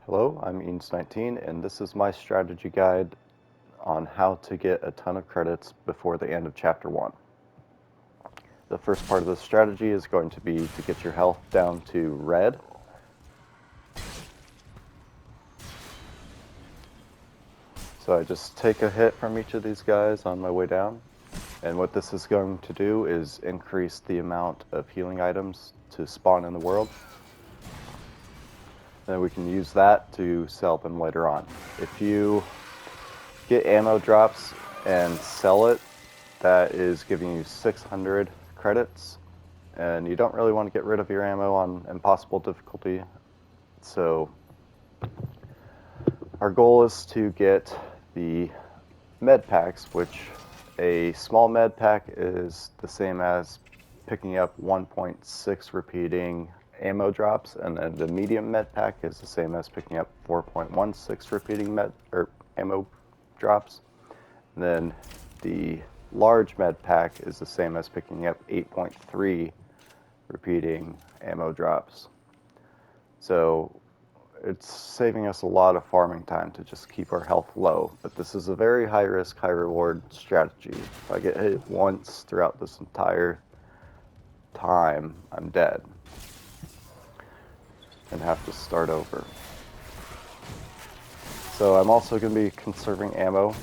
Hello, I'm Eanes19, and this is my strategy guide on how to get a ton of credits before the end of Chapter 1. The first part of the strategy is going to be to get your health down to red. So I just take a hit from each of these guys on my way down, and what this is going to do is increase the amount of healing items to spawn in the world. Then we can use that to sell them later on. If you get ammo drops and sell it, that is giving you 600 credits, and you don't really want to get rid of your ammo on impossible difficulty. So our goal is to get the med packs, which a small med pack is the same as picking up 1.6 repeating ammo drops, and then the medium med pack is the same as picking up 4.16 repeating ammo drops. And then the large med pack is the same as picking up 8.3 repeating ammo drops. So it's saving us a lot of farming time to just keep our health low, but this is a very high risk, high reward strategy. If I get hit once throughout this entire time, I'm dead and have to start over. So I'm also going to be conserving ammo,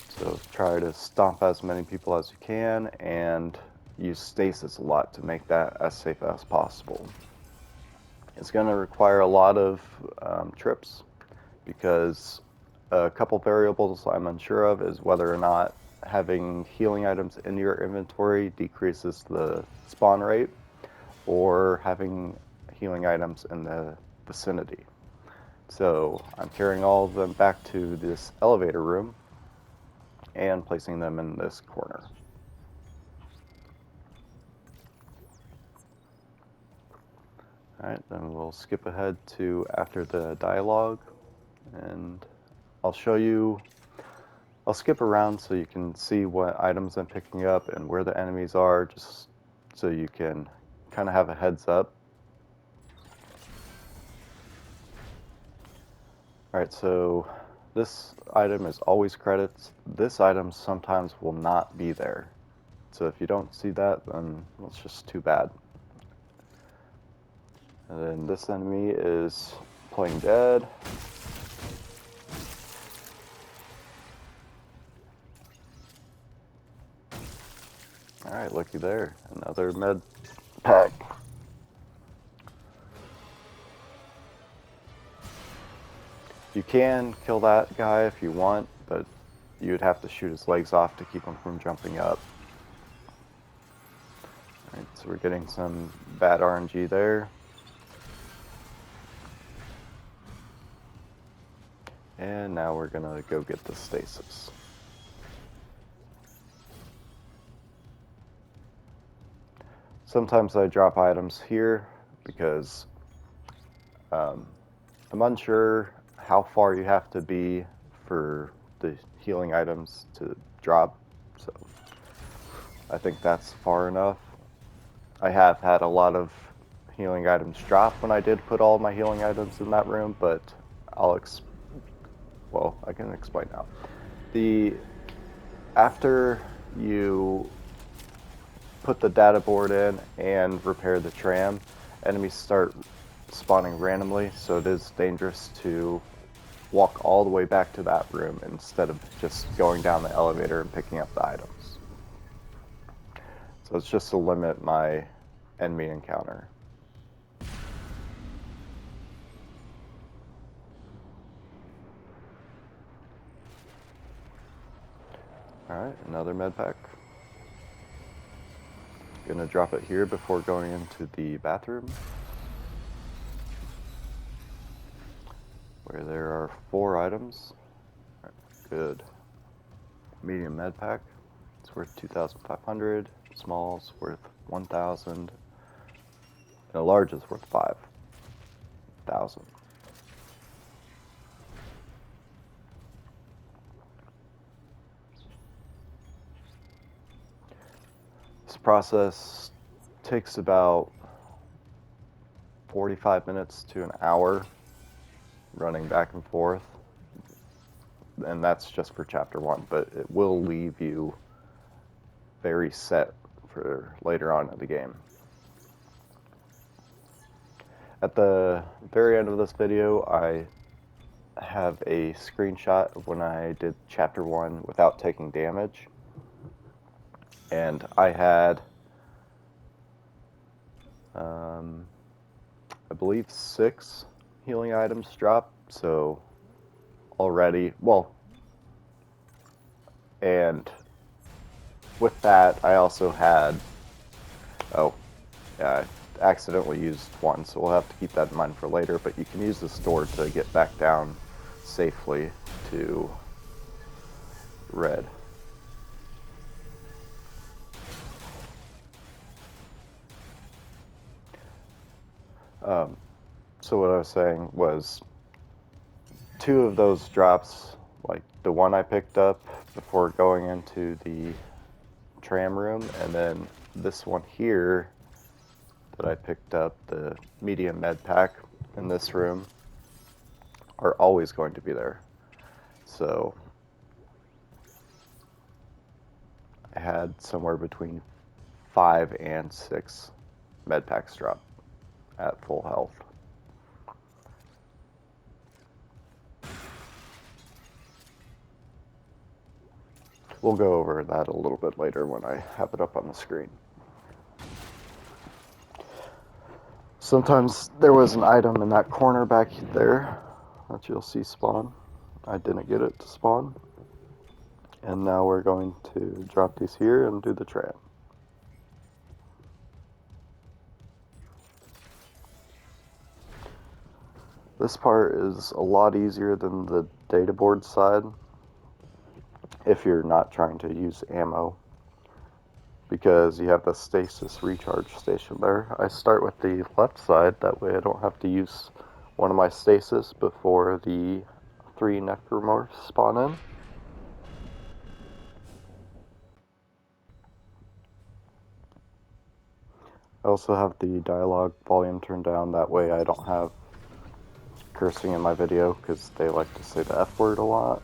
so try to stomp as many people as you can and use stasis a lot to make that as safe as possible. It's going to require a lot of trips, because a couple variables I'm unsure of is whether or not having healing items in your inventory decreases the spawn rate, or having healing items in the vicinity. So I'm carrying all of them back to this elevator room and placing them in this corner. Alright, then we'll skip ahead to after the dialogue, and I'll skip around so you can see what items I'm picking up and where the enemies are, just so you can kind of have a heads up. Alright, so this item is always credits. This item sometimes will not be there. So if you don't see that, then it's just too bad. And then this enemy is playing dead. Alright, looky there. Another med pack. You can kill that guy if you want, but you would have to shoot his legs off to keep him from jumping up. Alright, so we're getting some bad RNG there. And now we're gonna go get the stasis. Sometimes I drop items here because I'm unsure how far you have to be for the healing items to drop, so I think that's far enough. I have had a lot of healing items drop when I did put all my healing items in that room, but I can explain now. After you put the data board in and repair the tram, enemies start spawning randomly, so it is dangerous to walk all the way back to that room instead of just going down the elevator and picking up the items. So it's just to limit my enemy encounter. Alright, another med pack. Gonna drop it here before going into the bathroom, where there are 4 items. Right, good. Medium med pack. It's worth 2,500. Small's worth 1,000. And a large is worth 5,000. This process takes about 45 minutes to an hour, running back and forth. And that's just for chapter 1, but it will leave you very set for later on in the game. At the very end of this video, I have a screenshot of when I did chapter 1 without taking damage. And I had, I believe 6 healing items drop, so already, well, and with that, I also had, oh, yeah, I accidentally used 1, so we'll have to keep that in mind for later, but you can use the store to get back down safely to red. So what I was saying was 2 of those drops, like the one I picked up before going into the tram room, and then this one here that I picked up, the medium med pack in this room, are always going to be there. So I had somewhere between 5 and 6 med packs drop at full health. We'll go over that a little bit later when I have it up on the screen. Sometimes there was an item in that corner back there that you'll see spawn. I didn't get it to spawn. And now we're going to drop these here and do the tram. This part is a lot easier than the data board side if you're not trying to use ammo, because you have the stasis recharge station there. I start with the left side, that way I don't have to use one of my stasis before the 3 necromorphs spawn in. I also have the dialogue volume turned down, that way I don't have cursing in my video, because they like to say the F word a lot.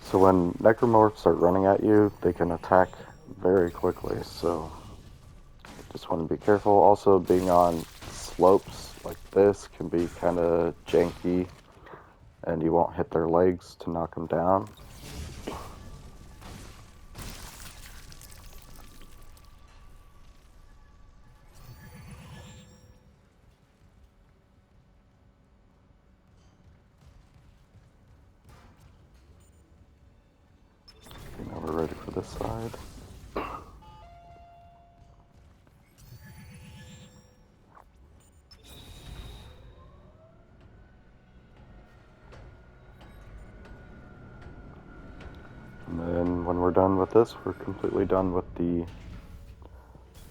So when necromorphs are running at you, they can attack very quickly, so just want to be careful. Also, being on slopes like this can be kind of janky, and you won't hit their legs to knock them down. Okay, now we're ready for this side. And then when we're done with this, we're completely done with the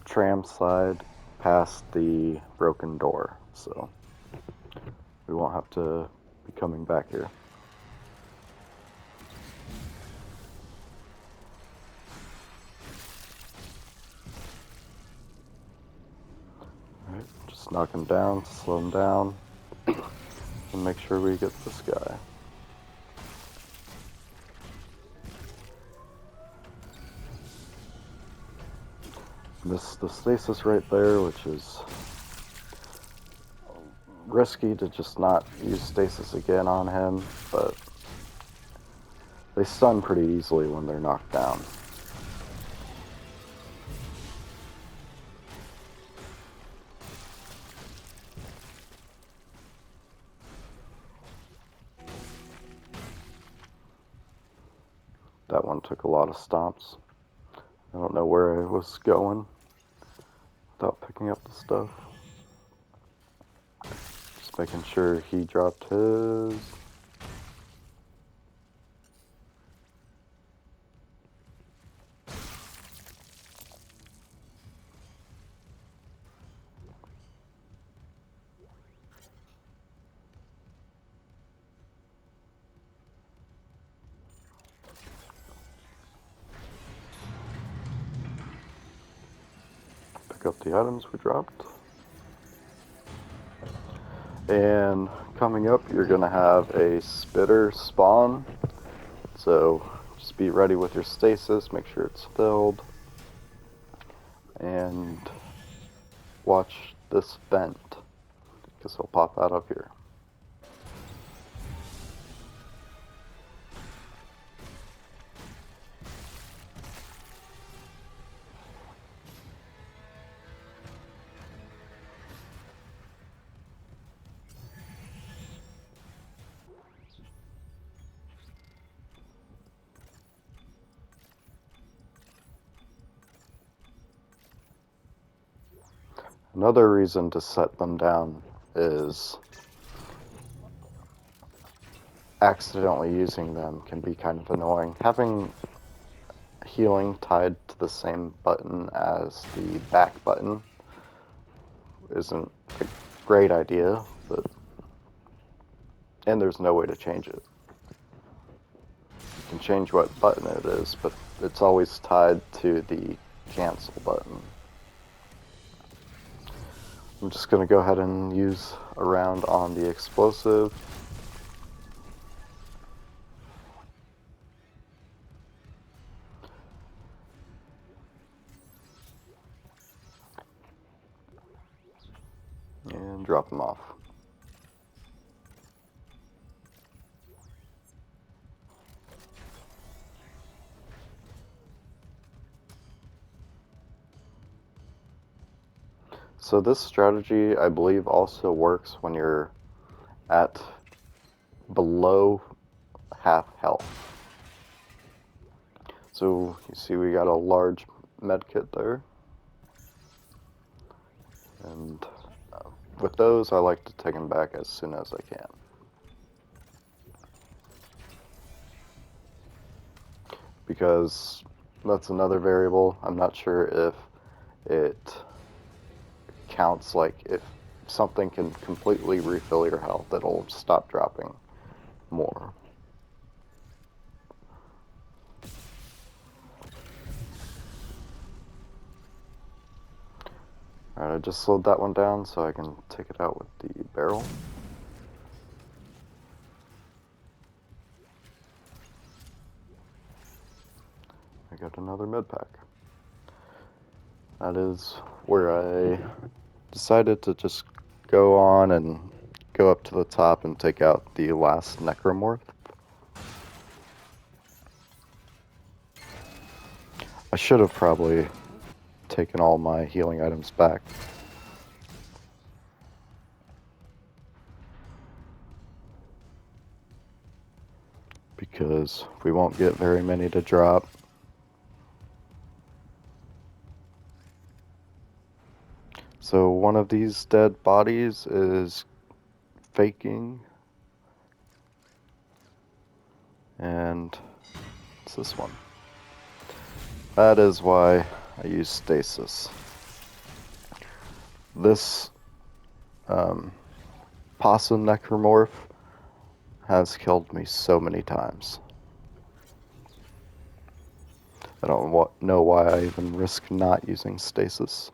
tram side past the broken door, so we won't have to be coming back here. Alright, just knock him down, slow him down, and make sure we get this guy. This the stasis right there, which is risky to just not use stasis again on him, but they stun pretty easily when they're knocked down. That one took a lot of stomps. I don't know where I was going without picking up the stuff. Just making sure he dropped his. pick up the items we dropped. And coming up, you're going to have a spitter spawn. So just be ready with your stasis, make sure it's filled. And watch this vent, because he'll pop out of here. Another reason to set them down is accidentally using them can be kind of annoying. Having healing tied to the same button as the back button isn't a great idea, and there's no way to change it. You can change what button it is, but it's always tied to the cancel button. I'm just going to go ahead and use a round on the explosive. And drop them off. So this strategy, I believe, also works when you're at below half health. So you see we got a large med kit there. And with those, I like to take them back as soon as I can. Because that's another variable. I'm not sure if it counts, like if something can completely refill your health, it'll stop dropping more. Alright, I just slowed that one down so I can take it out with the barrel. I got another med pack. That is where I decided to just go on and go up to the top and take out the last necromorph. I should have probably taken all my healing items back. Because we won't get very many to drop. So one of these dead bodies is faking. And it's this one. That is why I use stasis. This possum necromorph has killed me so many times. I don't know why I even risk not using stasis.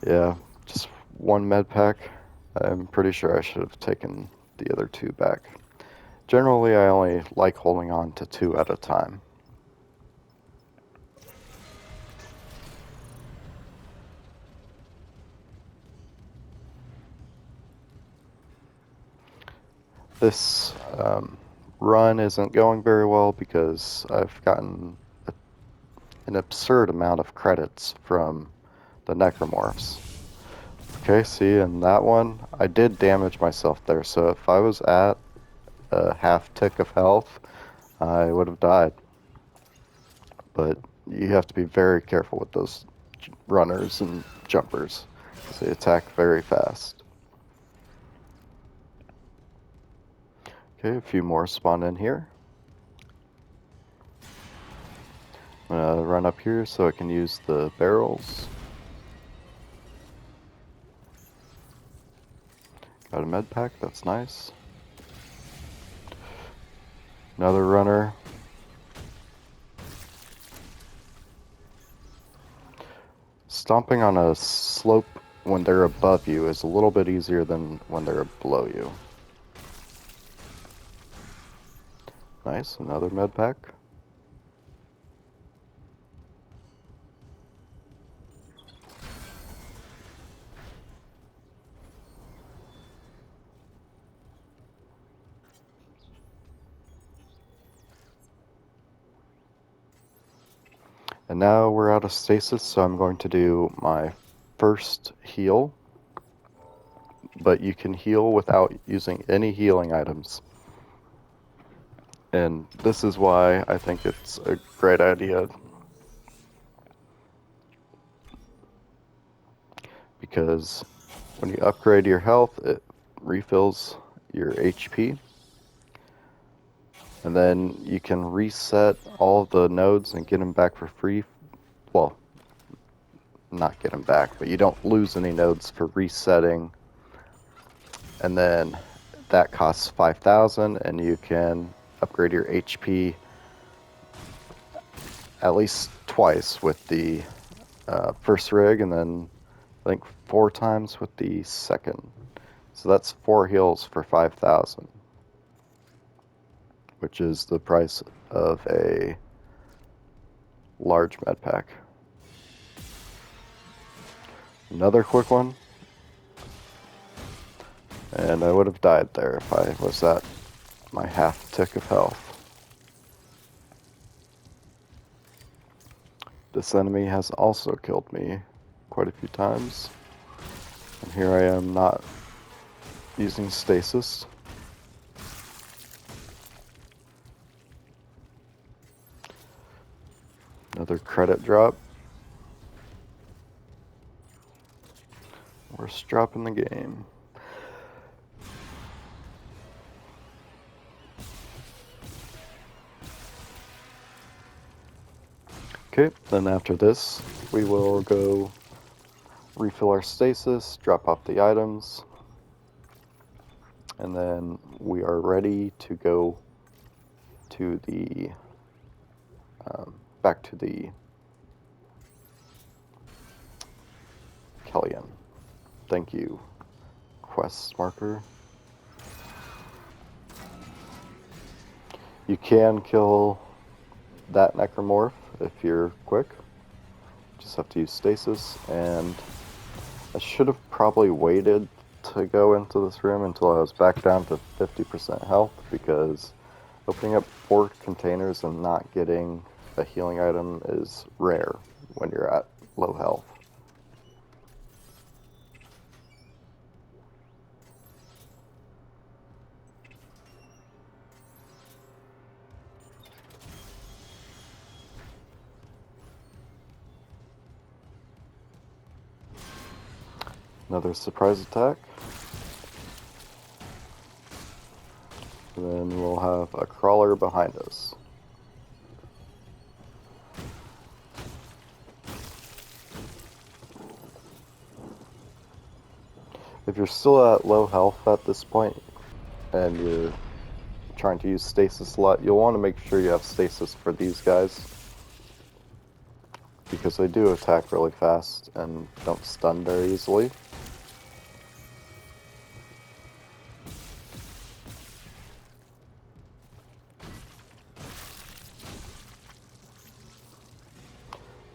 Yeah, just one med pack. I'm pretty sure I should have taken the other two back. Generally, I only like holding on to two at a time. This run isn't going very well because I've gotten an absurd amount of credits from the necromorphs. Okay, see, in that one, I did damage myself there, so if I was at a half tick of health, I would have died. But you have to be very careful with those runners and jumpers, because they attack very fast. Okay, a few more spawn in here. I'm gonna run up here so I can use the barrels. Got a med pack, that's nice. Another runner. stomping on a slope when they're above you is a little bit easier than when they're below you. Nice, another med pack. And now we're out of stasis, so I'm going to do my first heal. But you can heal without using any healing items. And this is why I think it's a great idea. Because when you upgrade your health, it refills your HP. And then you can reset all the nodes and get them back for free. Well, not get them back, but you don't lose any nodes for resetting. And then that costs 5,000, and you can upgrade your HP at least twice with the first rig, and then I think 4 times with the second. So that's 4 heals for 5,000, which is the price of a large med pack. Another quick one, and I would have died there if I was at my half tick of health. This enemy has also killed me quite a few times, and here I am not using stasis. Another credit drop. Worst drop in the game. Okay, then after this, we will go refill our stasis, drop off the items, and then we are ready to go to the back to the Kellyan. Thank you, quest marker. You can kill that necromorph if you're quick. Just have to use stasis, and I should have probably waited to go into this room until I was back down to 50% health, because opening up 4 containers and not getting a healing item is rare when you're at low health. Another surprise attack. And then we'll have a crawler behind us. If you're still at low health at this point and you're trying to use stasis a lot, you'll want to make sure you have stasis for these guys, because they do attack really fast and don't stun very easily.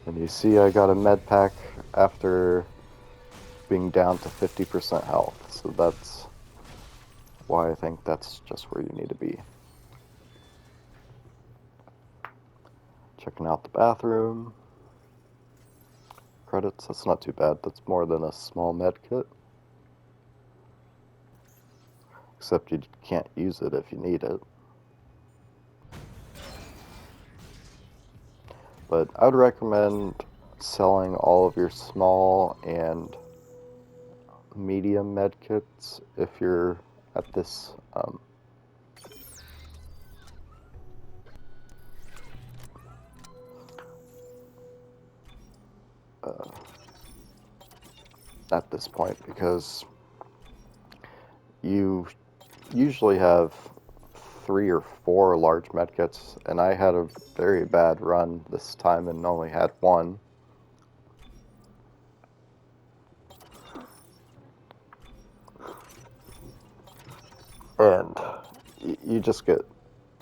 And you see I got a med pack after being down to 50% health, so that's why I think that's just where you need to be. Checking out the bathroom. Credits, that's not too bad. That's more than a small med kit. Except you can't use it if you need it. But I would recommend selling all of your small and medium med kits if you're at this at this point, because you usually have 3 or 4 large medkits, and I had a very bad run this time and only had 1. and you just get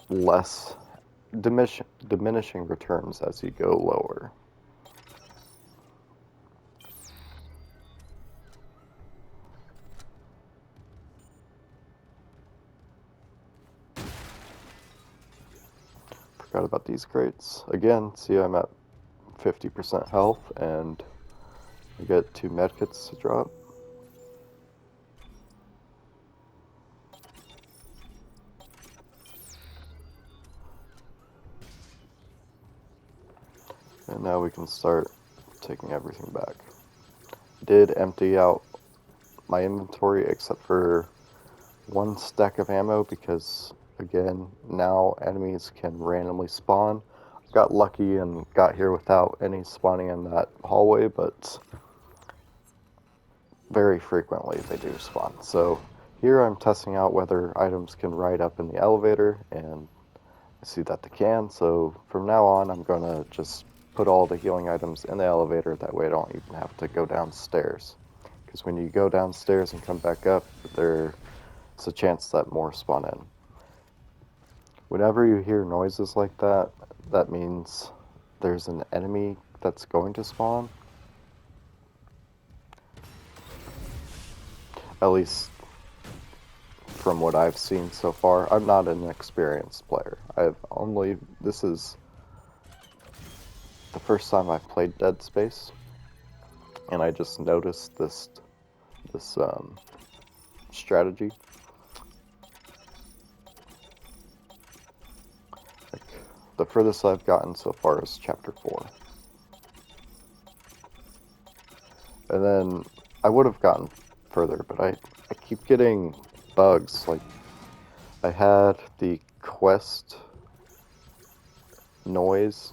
less diminishing returns as you go lower. Forgot about these crates. Again, see I'm at 50% health and I get 2 medkits to drop. And now we can start taking everything back. Did empty out my inventory except for 1 stack of ammo because, again, now enemies can randomly spawn. Got lucky and got here without any spawning in that hallway, but very frequently they do spawn. So here I'm testing out whether items can ride up in the elevator, and I see that they can. So from now on I'm going to just put all the healing items in the elevator. That way I don't even have to go downstairs. Because when you go downstairs and come back up, there's a chance that more spawn in. Whenever you hear noises like that, that means there's an enemy that's going to spawn. At least from what I've seen so far. I'm not an experienced player. This is the first time I've played Dead Space, and I just noticed this strategy. Like, the furthest I've gotten so far is chapter 4. And then I would have gotten further, but I keep getting bugs. Like, I had the quest noise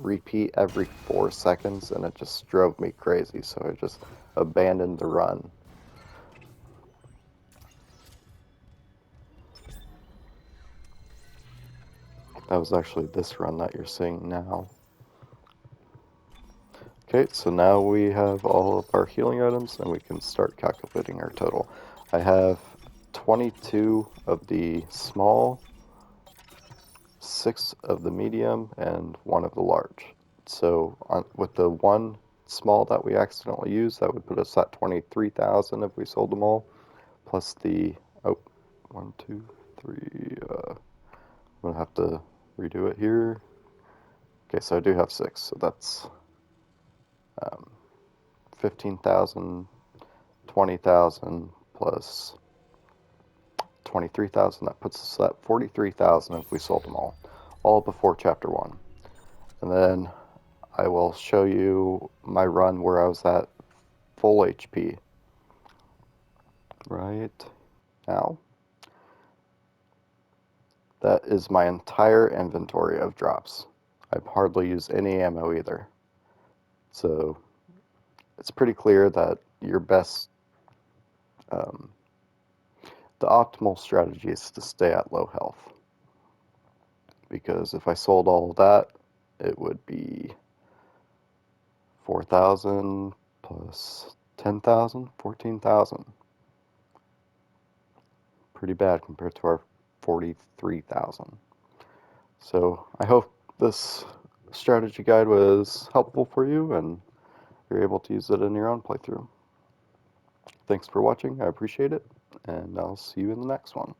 repeat every 4 seconds, and it just drove me crazy, so I just abandoned the run. That was actually this run that you're seeing now. Okay, so now we have all of our healing items, and we can start calculating our total. I have 22 of the small, 6 of the medium, and 1 of the large. So with the 1 small that we accidentally used, that would put us at 23,000 if we sold them all, plus the, 1, 2, 3, I'm going to have to redo it here. Okay, so I do have 6, so that's 15,000, 20,000 plus 23,000. That puts us at 43,000 if we sold them all before chapter 1. And then I will show you my run where I was at full HP right now. That is my entire inventory of drops. I've hardly used any ammo either. So it's pretty clear that your best, the optimal strategy is to stay at low health. Because if I sold all of that, it would be 4,000 plus 10,000, 14,000. Pretty bad compared to our 43,000. So I hope this strategy guide was helpful for you and you're able to use it in your own playthrough. Thanks for watching. I appreciate it, and I'll see you in the next one.